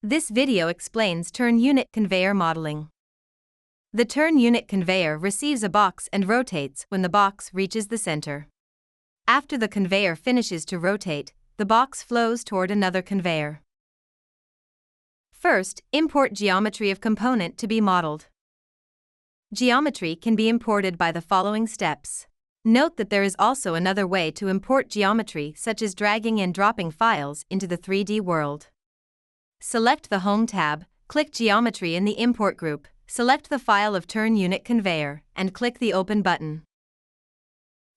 This video explains turn unit conveyor modeling. The turn unit conveyor receives a box and rotates when the box reaches the center. After the conveyor finishes to rotate, the box flows toward another conveyor. First, import geometry of component to be modeled. Geometry can be imported by the following steps. Note that there is also another way to import geometry, such as dragging and dropping files into the 3D world. Select the Home tab, click Geometry in the Import group, select the file of Turn Unit Conveyor, and click the Open button.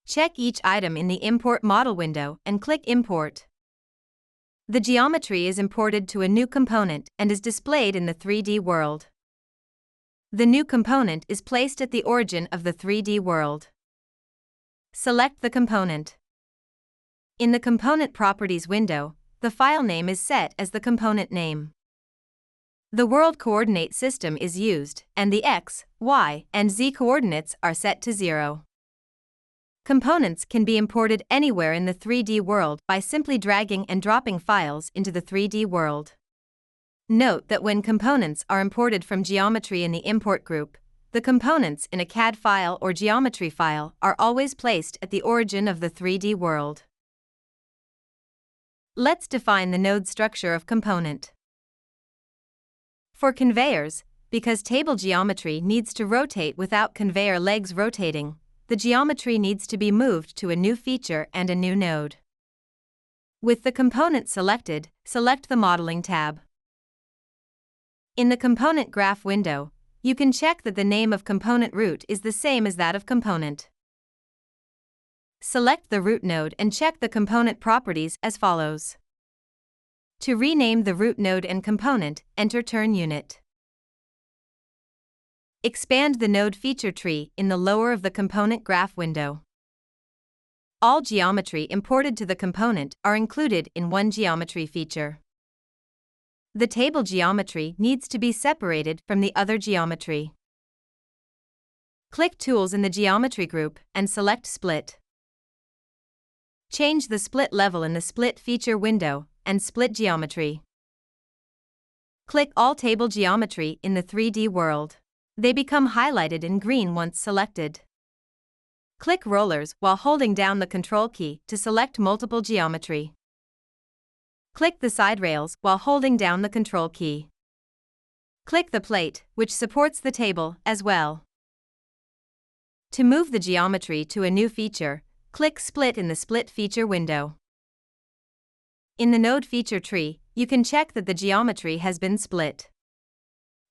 Check each item in the Import Model window and click Import. The geometry is imported to a new component and is displayed in the 3D world. The new component is placed at the origin of the 3D world. Select the component. In the Component Properties window, the file name is set as the component name. The world coordinate system is used, and the x, y, and z coordinates are set to 0. Components can be imported anywhere in the 3D world by simply dragging and dropping files into the 3D world. Note that when components are imported from geometry in the import group, the components in a CAD file or geometry file are always placed at the origin of the 3D world. Let's define the node structure of component. For conveyors, because table geometry needs to rotate without conveyor legs rotating, the geometry needs to be moved to a new feature and a new node. With the component selected, select the Modeling tab. In the Component Graph window, you can check that the name of component root is the same as that of component. Select the root node and check the component properties as follows. To rename the root node and component, enter Turn Unit. Expand the node feature tree in the lower of the Component Graph window. All geometry imported to the component are included in one geometry feature. The table geometry needs to be separated from the other geometry. Click Tools in the Geometry group and select Split. Change the split level in the Split feature window and split geometry. Click All Table Geometry in the 3D world. They become highlighted in green once selected. Click Rollers while holding down the Control key to select multiple geometry. Click the side rails while holding down the Control key. Click the plate, which supports the table, as well. To move the geometry to a new feature, click Split in the Split feature window. In the node feature tree, you can check that the geometry has been split.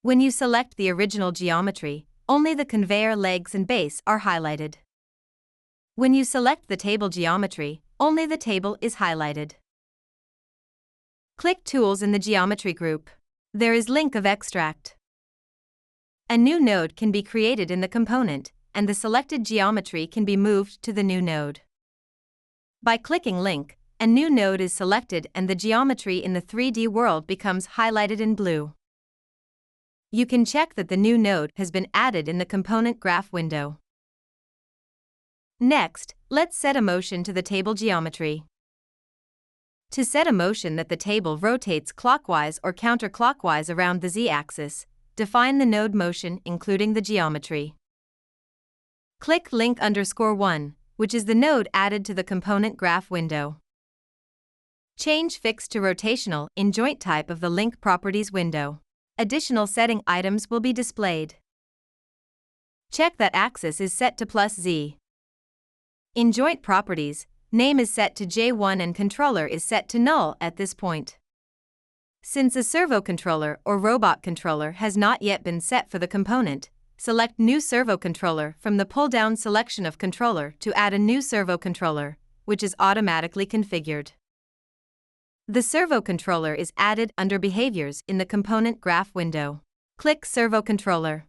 When you select the original geometry, only the conveyor legs and base are highlighted. When you select the table geometry, only the table is highlighted. Click Tools in the Geometry group. There is Link of Extract. A new node can be created in the component, and the selected geometry can be moved to the new node. By clicking Link, a new node is selected and the geometry in the 3D world becomes highlighted in blue. You can check that the new node has been added in the Component Graph window. Next, let's set a motion to the table geometry. To set a motion that the table rotates clockwise or counterclockwise around the z-axis, define the node motion including the geometry. Click Link_1, which is the node added to the Component Graph window. Change Fixed to Rotational in Joint Type of the Link Properties window. Additional setting items will be displayed. Check that axis is set to +Z. In Joint Properties, name is set to J1 and controller is set to null at this point. Since a servo controller or robot controller has not yet been set for the component, select New Servo Controller from the pull-down selection of Controller to add a new servo controller, which is automatically configured. The servo controller is added under Behaviors in the Component Graph window. Click Servo Controller.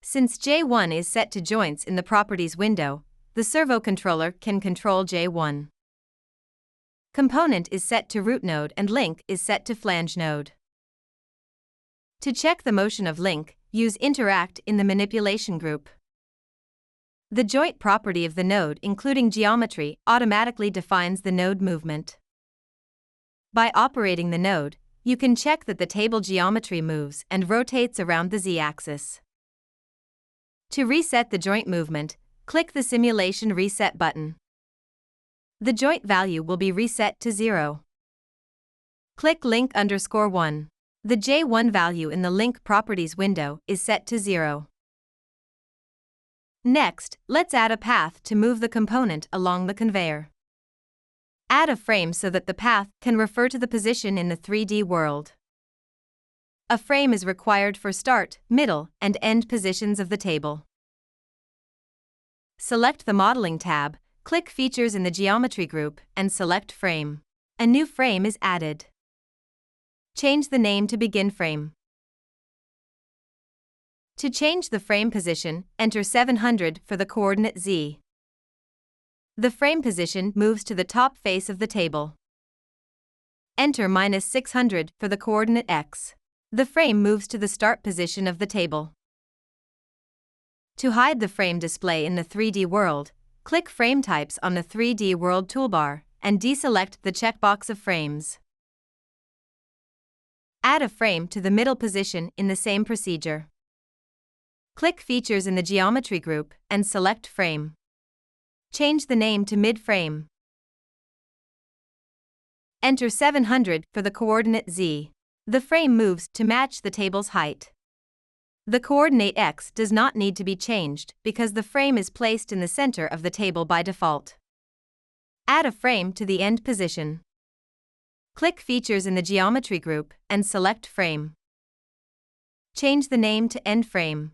Since J1 is set to Joints in the Properties window, the servo controller can control J1. Component is set to Root node and Link is set to Flange node. To check the motion of Link, use Interact in the Manipulation group. The joint property of the node, including geometry, automatically defines the node movement. By operating the node, You can check that the table geometry moves and rotates around the z-axis. To reset the joint movement, click the Simulation Reset button. The joint value will be reset to 0. Click link_1. The J1 value in the Link Properties window is set to 0. Next, let's add a path to move the component along the conveyor. Add a frame so that the path can refer to the position in the 3D world. A frame is required for start, middle, and end positions of the table. Select the Modeling tab, click Features in the Geometry group, and select Frame. A new frame is added. Change the name to Begin Frame. To change the frame position, enter 700 for the coordinate z. The frame position moves to the top face of the table. Enter -600 for the coordinate x. The frame moves to the start position of the table. To hide the frame display in the 3D world, click Frame Types on the 3D World toolbar and deselect the checkbox of frames. Add a frame to the middle position in the same procedure. Click Features in the Geometry group and select Frame. Change the name to Mid-Frame. Enter 700 for the coordinate z. The frame moves to match the table's height. The coordinate x does not need to be changed because the frame is placed in the center of the table by default. Add a frame to the end position. Click Features in the Geometry group and select Frame. Change the name to End Frame.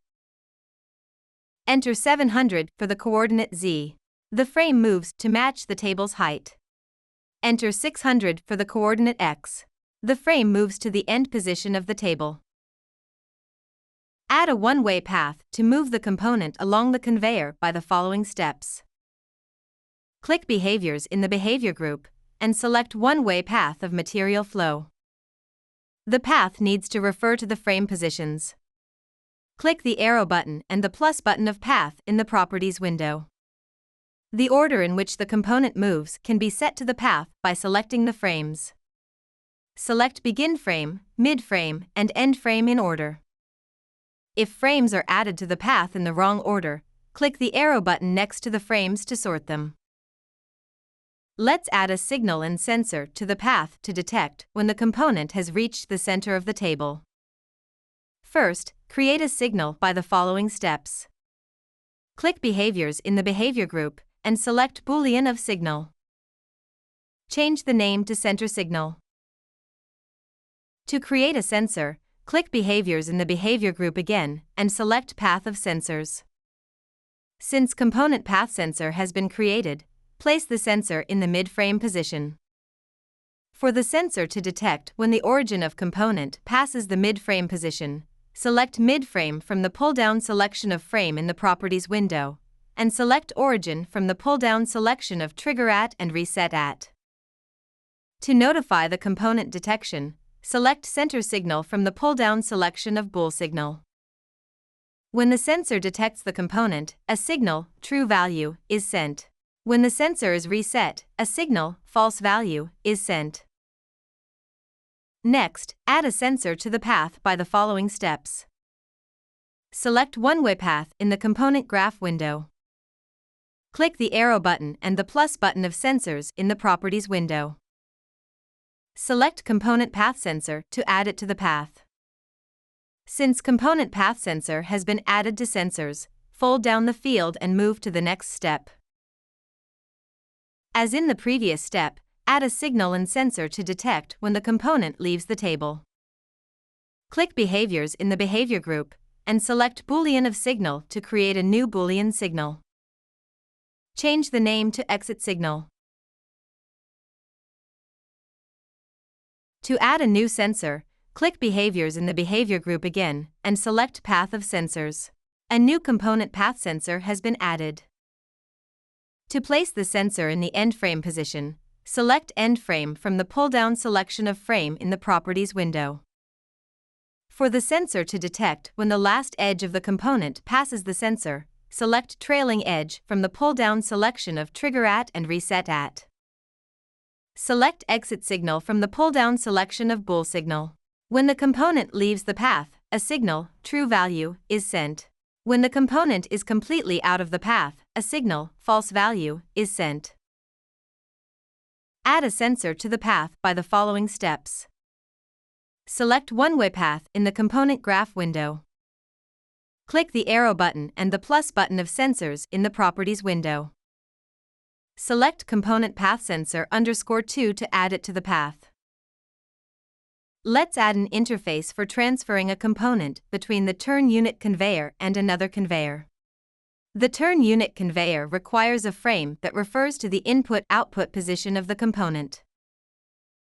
Enter 700 for the coordinate z. The frame moves to match the table's height. Enter 600 for the coordinate x. The frame moves to the end position of the table. Add a one-way path to move the component along the conveyor by the following steps. Click Behaviors in the Behavior group and select One-Way Path of Material Flow. The path needs to refer to the frame positions. Click the arrow button and the plus button of Path in the Properties window. The order in which the component moves can be set to the path by selecting the frames. Select Begin Frame, Mid Frame, and End Frame in order. If frames are added to the path in the wrong order, click the arrow button next to the frames to sort them. Let's add a signal and sensor to the path to detect when the component has reached the center of the table. First, create a signal by the following steps. Click Behaviors in the Behavior group and select Boolean of Signal. Change the name to Center Signal. To create a sensor, click Behaviors in the Behavior group again and select Path of Sensors. Since Component Path Sensor has been created, place the sensor in the mid-frame position. For the sensor to detect when the origin of component passes the mid-frame position, select Mid-Frame from the pull-down selection of Frame in the Properties window, and select Origin from the pull-down selection of Trigger At and Reset At. To notify the component detection, select Center Signal from the pull-down selection of Bool Signal. When the sensor detects the component, a signal, true value, is sent. When the sensor is reset, a signal, false value, is sent. Next, add a sensor to the path by the following steps. Select One-Way Path in the Component Graph window. Click the arrow button and the plus button of Sensors in the Properties window. Select Component Path Sensor to add it to the path. Since Component Path Sensor has been added to Sensors, fold down the field and move to the next step. As in the previous step, add a signal and sensor to detect when the component leaves the table. Click Behaviors in the Behavior group and select Boolean of Signal to create a new Boolean signal. Change the name to Exit Signal. To add a new sensor, click Behaviors in the Behavior group again and select Path of Sensors. A new Component Path Sensor has been added. To place the sensor in the end frame position, select End Frame from the pull-down selection of Frame in the Properties window. For the sensor to detect when the last edge of the component passes the sensor, select Trailing Edge from the pull-down selection of Trigger At and Reset At. Select Exit Signal from the pull-down selection of Bool Signal. When the component leaves the path, a signal, true value, is sent. When the component is completely out of the path, a signal, false value, is sent. Add a sensor to the path by the following steps. Select one-way path in the component graph window. Click the arrow button and the plus button of sensors in the Properties window. Select Component Path Sensor _2 to add it to the path. Let's add an interface for transferring a component between the turn unit conveyor and another conveyor. The turn unit conveyor requires a frame that refers to the input-output position of the component.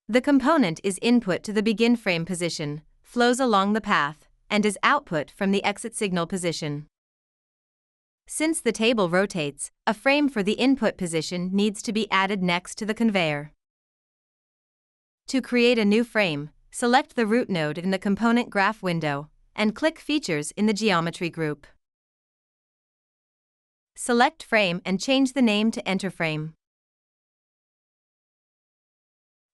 The component is input to the begin frame position, flows along the path, and is output from the exit signal position. Since the table rotates, a frame for the input position needs to be added next to the conveyor. To create a new frame, select the root node in the component graph window, and click Features in the Geometry group. Select Frame and change the name to Enter Frame.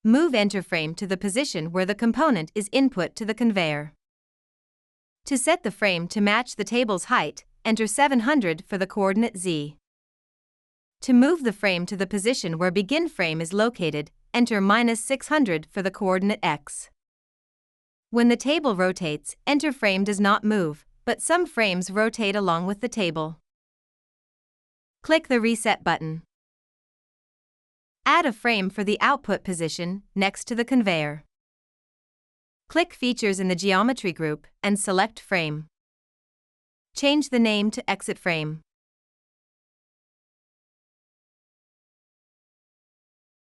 Move Enter Frame to the position where the component is input to the conveyor. To set the frame to match the table's height, enter 700 for the coordinate z. To move the frame to the position where begin frame is located, enter -600 for the coordinate x. When the table rotates, enter frame does not move, but some frames rotate along with the table. Click the Reset button. Add a frame for the output position next to the conveyor. Click Features in the Geometry group and select Frame. Change the name to Exit Frame.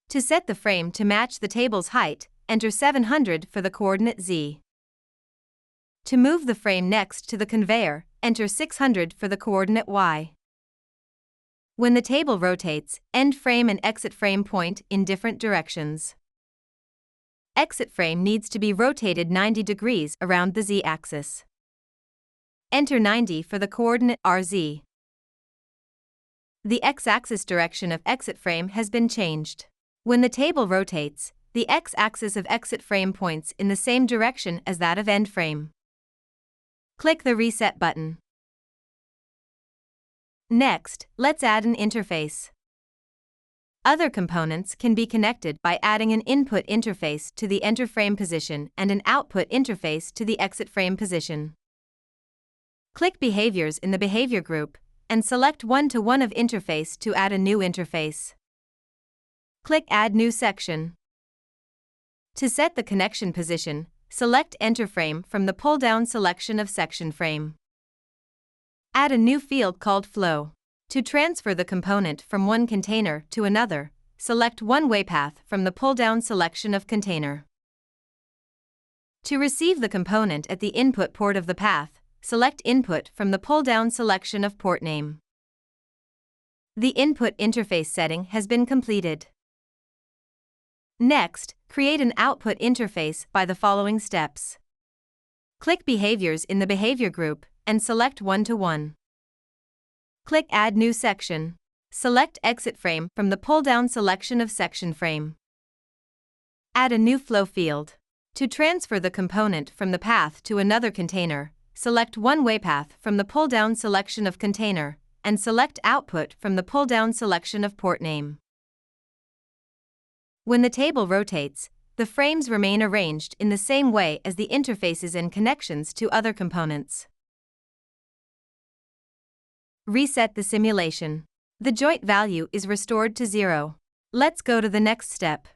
To set the frame to match the table's height, enter 700 for the coordinate z. To move the frame next to the conveyor, enter 600 for the coordinate y. When the table rotates, end frame and exit frame point in different directions. Exit frame needs to be rotated 90 degrees around the z-axis. Enter 90 for the coordinate rz. The x-axis direction of exit frame has been changed. When the table rotates, the x-axis of exit frame points in the same direction as that of end frame. Click the Reset button. Next, let's add an interface. Other components can be connected by adding an input interface to the enter frame position and an output interface to the exit frame position. Click Behaviors in the Behavior group and select One-to-One of Interface to add a new interface. Click Add New Section. To set the connection position, select Enter Frame from the pull-down selection of Section Frame. Add a new field called Flow. To transfer the component from one container to another, select One-Way Path from the pull-down selection of Container. To receive the component at the input port of the path, select Input from the pull-down selection of Port Name. The input interface setting has been completed. Next, create an output interface by the following steps. Click Behaviors in the Behavior group and select One-to-One. Click Add New Section. Select Exit Frame from the pull-down selection of Section Frame. Add a new flow field. To transfer the component from the path to another container, select One-Way Path from the pull-down selection of Container, and select Output from the pull-down selection of Port Name. When the table rotates, the frames remain arranged in the same way as the interfaces and connections to other components. Reset the simulation. The joint value is restored to 0. Let's go to the next step.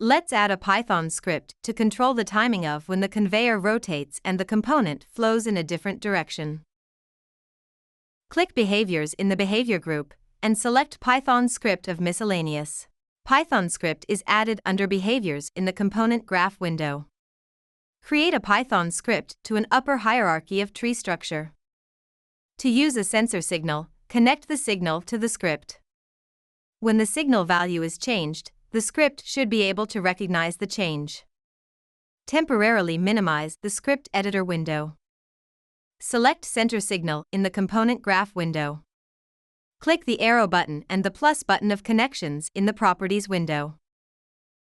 Let's add a Python script to control the timing of when the conveyor rotates and the component flows in a different direction. Click Behaviors in the Behavior group and select Python script of Miscellaneous. Python script is added under Behaviors in the Component Graph window. Create a Python script to an upper hierarchy of tree structure. To use a sensor signal, connect the signal to the script. When the signal value is changed, the script should be able to recognize the change. Temporarily minimize the script editor window. Select Center Signal in the Component Graph window. Click the arrow button and the plus button of Connections in the Properties window.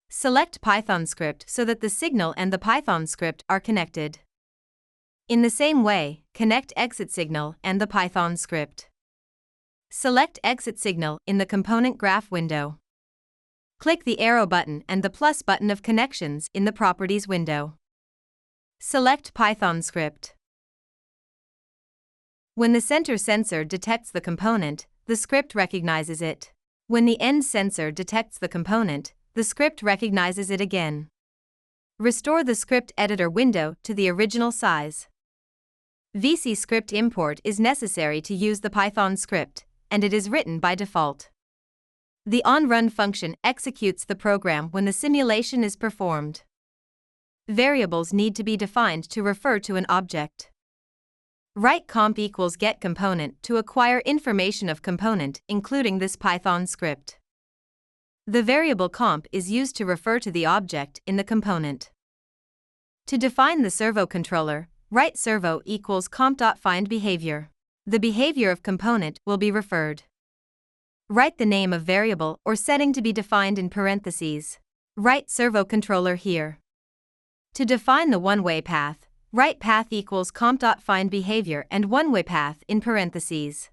Select Python script so that the signal and the Python script are connected. In the same way, connect exit signal and the Python script. Select Exit Signal in the Component Graph window. Click the arrow button and the plus button of Connections in the Properties window. Select Python script. When the center sensor detects the component, the script recognizes it. When the end sensor detects the component, the script recognizes it again. Restore the script editor window to the original size. VC script import is necessary to use the Python script, and it is written by default. The onRun function executes the program when the simulation is performed. Variables need to be defined to refer to an object. Write comp equals get component to acquire information of component, including this Python script. The variable comp is used to refer to the object in the component. To define the servo controller, write servo equals comp.findBehavior. The behavior of component will be referred. Write the name of variable or setting to be defined in parentheses. Write servo controller here. To define the one-way path, write path equals comp.findBehavior and one-way path in parentheses.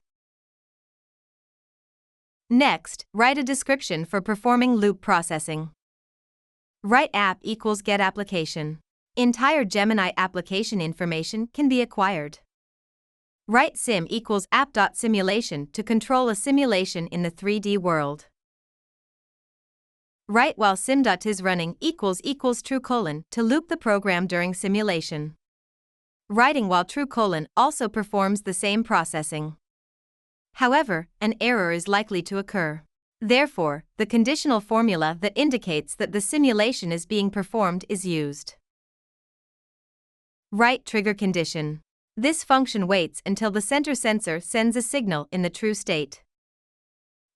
Next, write a description for performing loop processing. Write app equals get application. Entire Gemini application information can be acquired. Write sim equals app.simulation to control a simulation in the 3D world. Write while sim.is running equals true : to loop the program during simulation. Writing while true : also performs the same processing. However, an error is likely to occur. Therefore, the conditional formula that indicates that the simulation is being performed is used. Write trigger condition. This function waits until the center sensor sends a signal in the true state.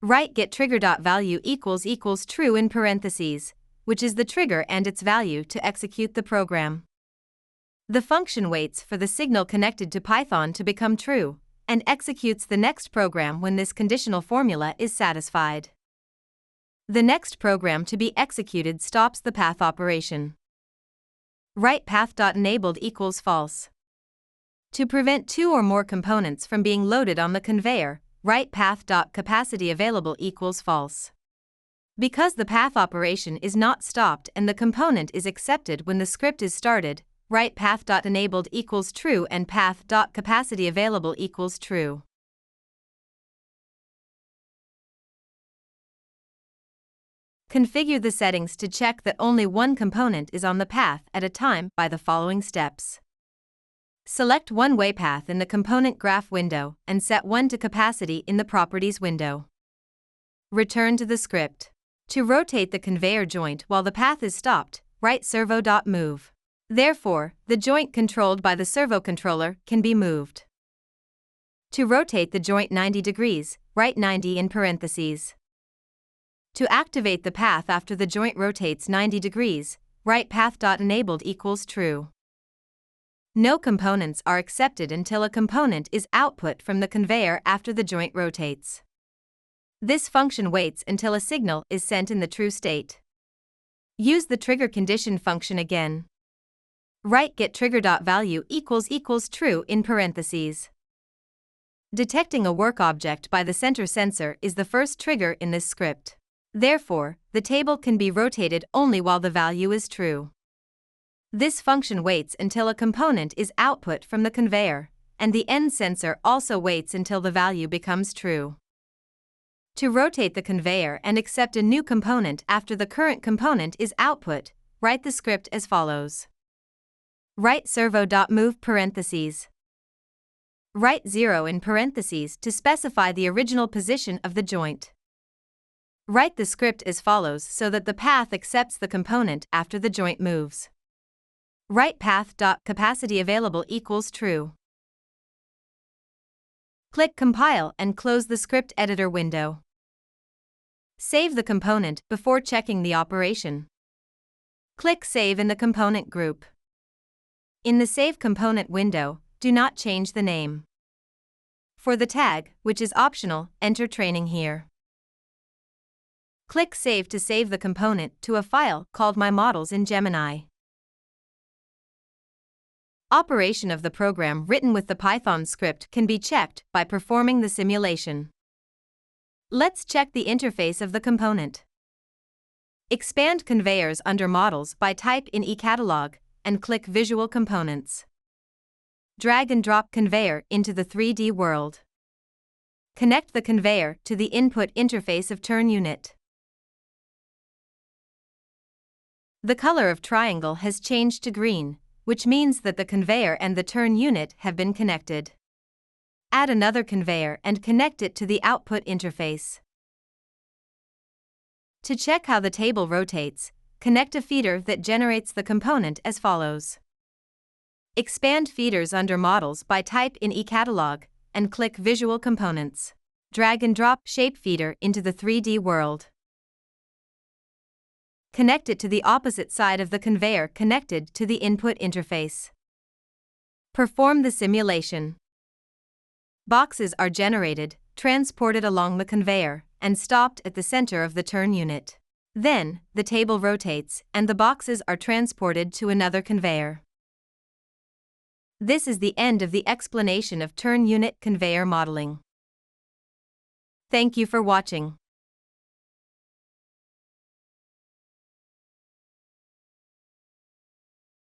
Write getTrigger.value equals true in parentheses, which is the trigger and its value to execute the program. The function waits for the signal connected to Python to become true, and executes the next program when this conditional formula is satisfied. The next program to be executed stops the path operation. Write path.enabled equals false. To prevent two or more components from being loaded on the conveyor, write path.capacityAvailable equals false. Because the path operation is not stopped and the component is accepted when the script is started, write path.enabled equals true and path.capacityAvailable equals true. Configure the settings to check that only one component is on the path at a time by the following steps. Select one-way path in the Component Graph window and set 1 to capacity in the Properties window. Return to the script. To rotate the conveyor joint while the path is stopped, write servo.move. Therefore, the joint controlled by the servo controller can be moved. To rotate the joint 90 degrees, write 90 in parentheses. To activate the path after the joint rotates 90 degrees, write path.enabled equals true. No components are accepted until a component is output from the conveyor after the joint rotates. This function waits until a signal is sent in the true state. Use the trigger condition function again. Write getTrigger.value equals true in parentheses. Detecting a work object by the center sensor is the first trigger in this script. Therefore, the table can be rotated only while the value is true. This function waits until a component is output from the conveyor, and the end sensor also waits until the value becomes true. To rotate the conveyor and accept a new component after the current component is output, write the script as follows. Write servo.move parentheses. Write 0 in parentheses to specify the original position of the joint. Write the script as follows so that the path accepts the component after the joint moves. Write path.capacityAvailable equals true. Click Compile and close the script editor window. Save the component before checking the operation. Click Save in the component group. In the Save Component window, do not change the name. For the tag, which is optional, enter training here. Click Save to save the component to a file called My Models in Gemini. Operation of the program written with the Python script can be checked by performing the simulation. Let's check the interface of the component. Expand conveyors under Models by type in eCatalog and click Visual Components. Drag and drop conveyor into the 3D world. Connect the conveyor to the input interface of turn unit. The color of triangle has changed to green, which means that the conveyor and the turn unit have been connected. Add another conveyor and connect it to the output interface. To check how the table rotates, connect a feeder that generates the component as follows. Expand feeders under Models by type in eCatalog and click Visual Components. Drag and drop shape feeder into the 3D world. Connect it to the opposite side of the conveyor connected to the input interface. Perform the simulation. Boxes are generated, transported along the conveyor, and stopped at the center of the turn unit. Then, the table rotates, and the boxes are transported to another conveyor. This is the end of the explanation of turn unit conveyor modeling. Thank you for watching.